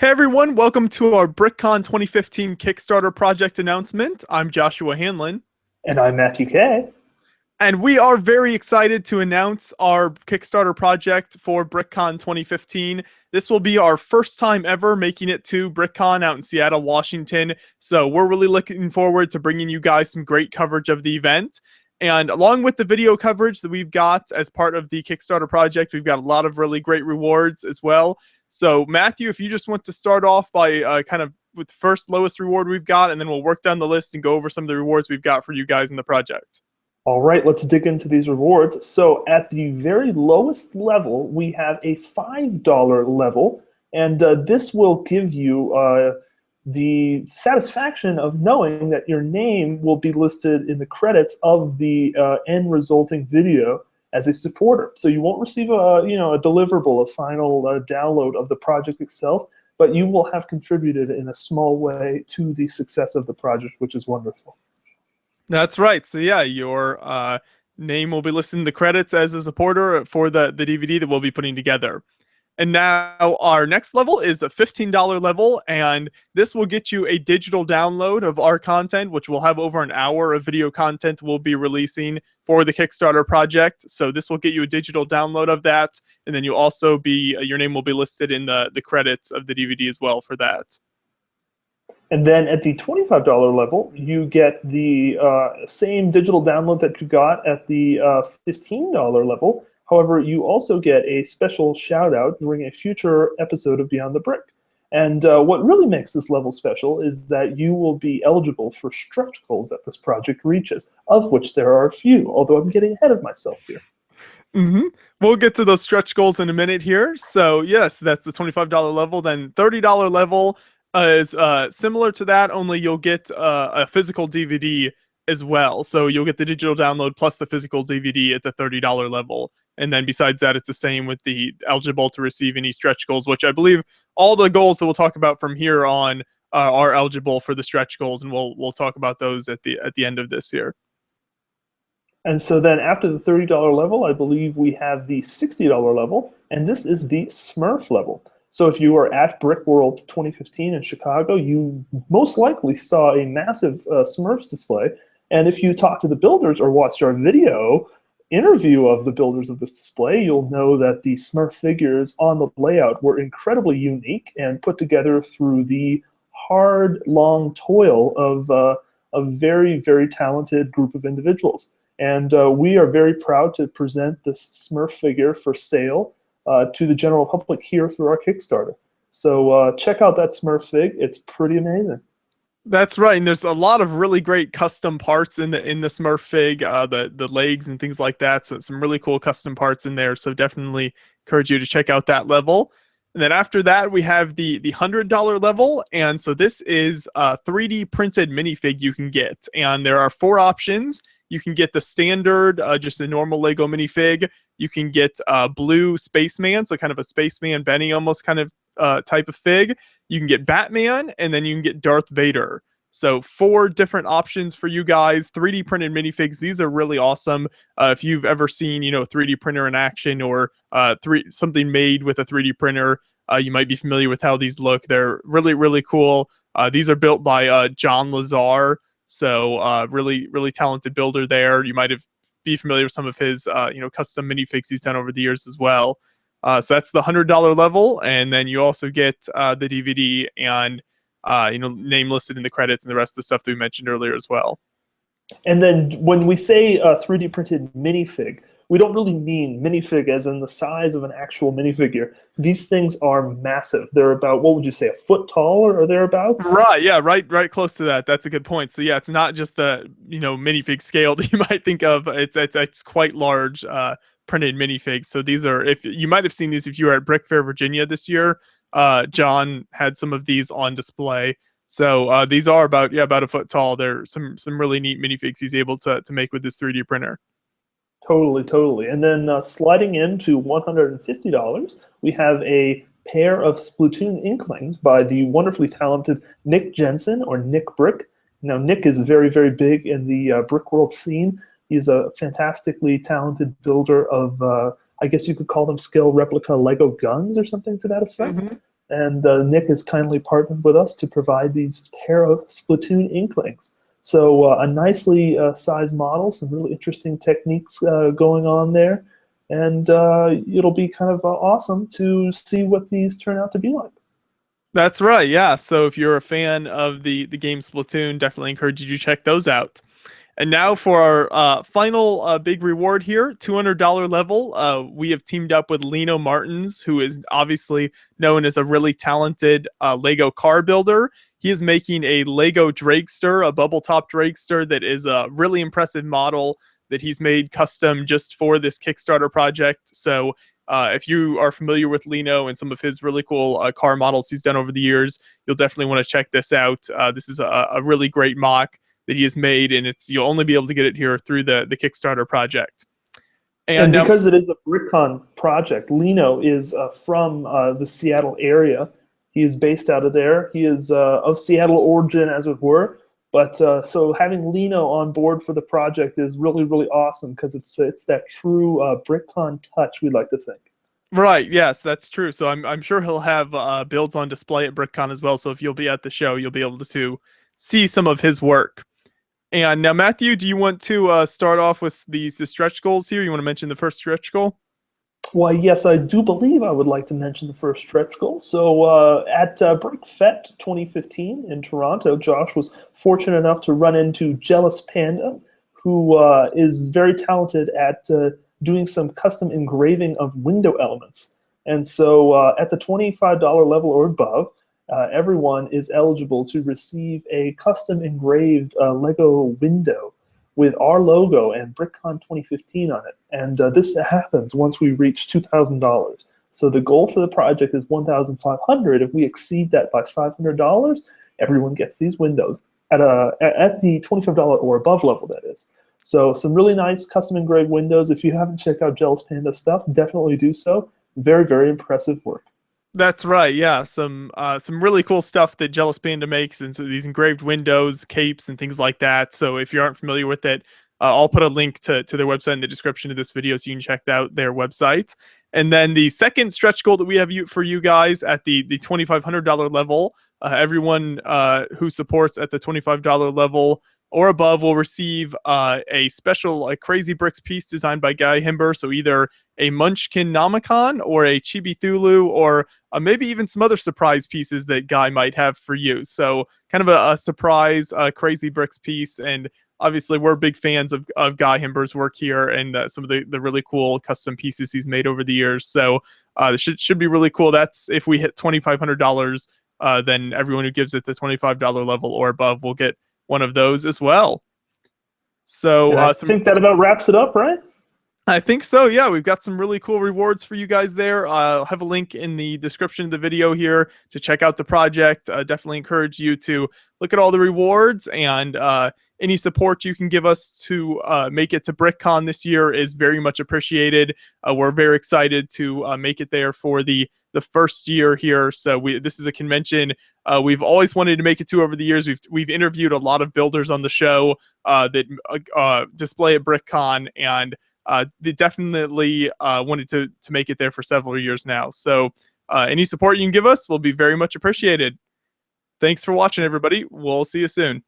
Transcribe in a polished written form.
Hey everyone, welcome to our BrickCon 2015 Kickstarter project announcement. I'm Joshua Hanlon, And I'm Matthew K. and we are very excited to announce our Kickstarter project for BrickCon 2015. This will be our first time ever making it to BrickCon out in Seattle, Washington. So we're really looking forward to bringing you guys some great coverage of the event. And along with the video coverage that we've got as part of the Kickstarter project, we've got a lot of really great rewards as well. So, Matthew, if you just want to start off by kind of with the first lowest reward we've got, and then we'll work down the list and go over some of the rewards we've got for you guys in the project. All right, let's dig into these rewards. So at the very lowest level, we have a $5 level, and this will give you the satisfaction of knowing that your name will be listed in the credits of the end resulting video as a supporter. So you won't receive a deliverable, a final download of the project itself, but you will have contributed in a small way to the success of the project, which is wonderful. That's right. So, yeah, your name will be listed in the credits as a supporter for the DVD that we'll be putting together. And now our next level is a $15 level, and this will get you a digital download of our content, which will have over an hour of video content we'll be releasing for the Kickstarter project. So this will get you a digital download of that, and then you'll also be your name will be listed in the credits of the DVD as well for that. And then at the $25 level, you get the same digital download that you got at the $15 level. However, you also get a special shout out during a future episode of Beyond the Brick. And what really makes this level special is that you will be eligible for stretch goals that this project reaches, of which there are a few, although I'm getting ahead of myself here. We'll get to those stretch goals in a minute here. So, yes, that's the $25 level. Then $30 level is similar to that, only you'll get a physical DVD as well. So you'll get the digital download plus the physical DVD at the $30 level. And then besides that, it's the same with the eligible to receive any stretch goals, which I believe all the goals that we'll talk about from here on are eligible for the stretch goals, and we'll talk about those at the end of this year. And so then after the $30 level, I believe we have the $60 level, and this is the Smurf level. So if you were at Brick World 2015 in Chicago, you most likely saw a massive Smurfs display. And if you talked to the builders or watched our video interview of the builders of this display, you'll know that the Smurf figures on the layout were incredibly unique and put together through the hard, long toil of a very, very talented group of individuals. And we are very proud to present this Smurf figure for sale to the general public here through our Kickstarter. So check out that Smurf fig. It's pretty amazing. That's right, and there's a lot of really great custom parts in the Smurf fig, the legs and things like that. So some really cool custom parts in there. So definitely encourage you to check out that level. And then after that, we have the $100 level, and so this is a 3D printed minifig you can get, and there are 4 options. You can get the standard, just a normal Lego minifig. You can get blue spaceman, so kind of a spaceman Benny almost kind of type of fig. You can get Batman, and then you can get Darth Vader. So 4 different options for you guys. 3D printed minifigs. These are really awesome. If you've ever seen, 3D printer in action or something made with a 3D printer, you might be familiar with how these look. They're really, really cool. These are built by John Lazar. So really, really talented builder there. You might be familiar with some of his, custom minifigs he's done over the years as well. So that's the $100 level, and then you also get the DVD and name listed in the credits and the rest of the stuff that we mentioned earlier as well. And then when we say 3D printed minifig, we don't really mean minifig as in the size of an actual minifigure. These things are massive. They're about, what would you say, a foot tall or thereabouts? Right, yeah, right close to that. That's a good point. So yeah, it's not just the minifig scale that you might think of. It's quite large. Printed minifigs. So these are, if you might have seen these if you were at Brick Fair Virginia this year, John had some of these on display. So these are about a foot tall. They're some really neat minifigs he's able to make with this 3D printer. Totally. And then sliding into $150, we have a pair of Splatoon Inklings by the wonderfully talented Nick Jensen, or Nick Brick. Now, Nick is very, very big in the Brick World scene. He's a fantastically talented builder of, I guess you could call them scale replica Lego guns or something to that effect. And Nick has kindly partnered with us to provide these pair of Splatoon Inklings. So a nicely sized model, some really interesting techniques going on there, and it'll be kind of awesome to see what these turn out to be like. That's right. Yeah. So if you're a fan of the game Splatoon, definitely encourage you to check those out. And now for our final big reward here, $200 level. We have teamed up with Lino Martins, who is obviously known as a really talented Lego car builder. He is making a Lego Dragster, a bubble top Dragster that is a really impressive model that he's made custom just for this Kickstarter project. So if you are familiar with Lino and some of his really cool car models he's done over the years, you'll definitely want to check this out. This is a really great mock that he has made, and you'll only be able to get it here through the Kickstarter project. And because it is a BrickCon project, Lino is from the Seattle area. He is based out of there. He is of Seattle origin, as it were. But so having Lino on board for the project is really, really awesome because it's that true BrickCon touch, we'd like to think. Right. Yes, that's true. So I'm sure he'll have builds on display at BrickCon as well. So if you'll be at the show, you'll be able to see some of his work. And now, Matthew, do you want to start off with the stretch goals here? You want to mention the first stretch goal? Well, yes, I do believe I would like to mention the first stretch goal. So at BrickFest 2015 in Toronto, Josh was fortunate enough to run into Jealous Panda, who is very talented at doing some custom engraving of window elements. And so at the $25 level or above, everyone is eligible to receive a custom engraved Lego window with our logo and BrickCon 2015 on it. And this happens once we reach $2,000. So the goal for the project is $1,500. If we exceed that by $500, everyone gets these windows at the $25 or above level, that is. So some really nice custom engraved windows. If you haven't checked out Jealous Panda stuff, definitely do so. Very, very impressive work. That's right. Yeah, some really cool stuff that Jealous Panda makes, and so these engraved windows, capes, and things like that. So if you aren't familiar with it, I'll put a link to their website in the description of this video, so you can check out their website. And then the second stretch goal that we have for you guys at the $2,500 level, everyone who supports at the $25 level or above will receive a special Crazy Bricks piece designed by Guy Himber. So either a Munchkin Nomicon or a Chibi Thulu, or maybe even some other surprise pieces that Guy might have for you. So kind of a surprise Crazy Bricks piece. And obviously we're big fans of Guy Himber's work here and some of the really cool custom pieces he's made over the years. So this should be really cool. That's if we hit $2,500, then everyone who gives it the $25 level or above will get one of those as well. So I think that about wraps it up, right? I think so. Yeah, we've got some really cool rewards for you guys there. I'll have a link in the description of the video here to check out the project. Definitely encourage you to look at all the rewards, and any support you can give us to make it to BrickCon this year is very much appreciated. We're very excited to make it there for the first year here. So this is a convention we've always wanted to make it to over the years. We've interviewed a lot of builders on the show that display at BrickCon, and they definitely wanted to make it there for several years now. So any support you can give us will be very much appreciated. Thanks for watching, everybody. We'll see you soon.